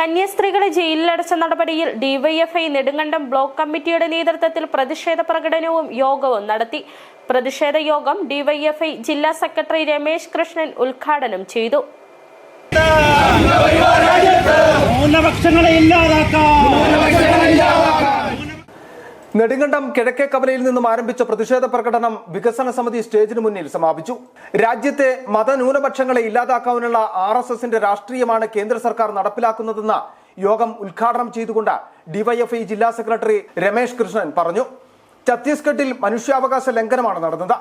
കന്യാസ്ത്രീകളെ ജയിലിലടച്ച നടപടിയിൽ DYFI Nedumkandam block കമ്മിറ്റിയുടെ നേതൃത്വത്തിൽ പ്രതിഷേധ പ്രകടനവും യോഗവും നടത്തി. പ്രതിഷേധ യോഗം ഡിവൈഎഫ്ഐ ജില്ലാ സെക്രട്ടറി രമേശ് കൃഷ്ണൻ ഉദ്ഘാടനം ചെയ്തു. നെടുങ്കണ്ടം കിഴക്കേ കവലയിൽ നിന്നും ആരംഭിച്ച പ്രതിഷേധ പ്രകടനം വികസന സമിതി സ്റ്റേജിന് മുന്നിൽ സമാപിച്ചു. രാജ്യത്തെ മതന്യൂനപക്ഷങ്ങളെ ഇല്ലാതാക്കാനുള്ള RSSന്റെ രാഷ്ട്രീയമാണ് കേന്ദ്ര സർക്കാർ നടപ്പിലാക്കുന്നതെന്ന് യോഗം ഉദ്ഘാടനം ചെയ്തുകൊണ്ട് ഡിവൈഎഫ്ഐ ജില്ലാ സെക്രട്ടറി രമേശ് കൃഷ്ണൻ പറഞ്ഞു. ഛത്തീസ്ഗഡിൽ മനുഷ്യാവകാശ ലംഘനമാണ് നടന്നത്.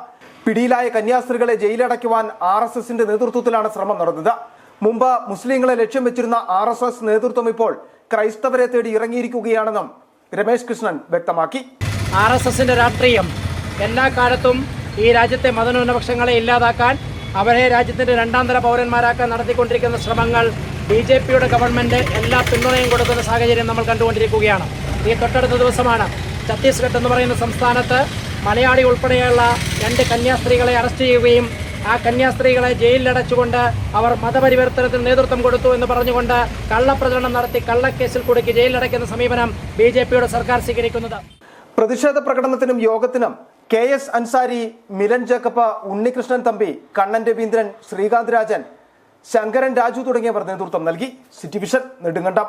പിടിയിലായ കന്യാസ്ത്രീകളെ ജയിലടയ്ക്കുവാൻ RSSന്റെ നേതൃത്വത്തിലാണ് ശ്രമം നടന്നത്. മുമ്പ് മുസ്ലിങ്ങളെ ലക്ഷ്യം വെച്ചിരുന്ന RSS നേതൃത്വം ഇപ്പോൾ ക്രൈസ്തവരെ തേടി ഇറങ്ങിയിരിക്കുകയാണെന്നും രമേശ് കൃഷ്ണൻ വ്യക്തമാക്കി. RSSന്റെ രാഷ്ട്രീയം എല്ലാ കാലത്തും ഈ രാജ്യത്തെ മതന്യൂനപക്ഷങ്ങളെ ഇല്ലാതാക്കാൻ, അവരെ രാജ്യത്തിന്റെ രണ്ടാം തര പൗരന്മാരാക്കാൻ നടത്തിക്കൊണ്ടിരിക്കുന്ന ശ്രമങ്ങൾ BJPയുടെ ഗവൺമെന്റ് എല്ലാ പിന്തുണയും കൊടുക്കുന്ന സാഹചര്യം നമ്മൾ കണ്ടുകൊണ്ടിരിക്കുകയാണ്. ഈ തൊട്ടടുത്ത ദിവസമാണ് ഛത്തീസ്ഗഡ് എന്ന് പറയുന്ന സംസ്ഥാനത്ത് മലയാളി ഉൾപ്പെടെയുള്ള 2 കന്യാസ്ത്രീകളെ അറസ്റ്റ് ചെയ്യുകയും ആ കന്യാസ്ത്രീകളെ ജയിലിലടച്ചുകൊണ്ട് അവർ മതപരിവർത്തനത്തിന് നേതൃത്വം കൊടുത്തു എന്ന് പറഞ്ഞുകൊണ്ട് കള്ളപ്രചരണം നടത്തി കള്ളക്കേസിൽ കുടുക്കി ജയിലിലടയ്ക്കുന്ന സമീപനം BJPയുടെ സർക്കാർ സ്വീകരിക്കുന്നത്. പ്രതിഷേധ പ്രകടനത്തിനും യോഗത്തിനും KS അൻസാരി, മിലൻ ജേക്കബ്, ഉണ്ണികൃഷ്ണൻ തമ്പി, കണ്ണൻ രവീന്ദ്രൻ, ശ്രീകാന്ത് രാജൻ, ശങ്കരൻ രാജു തുടങ്ങിയവർ നേതൃത്വം നൽകി. City vision Nedumkandam.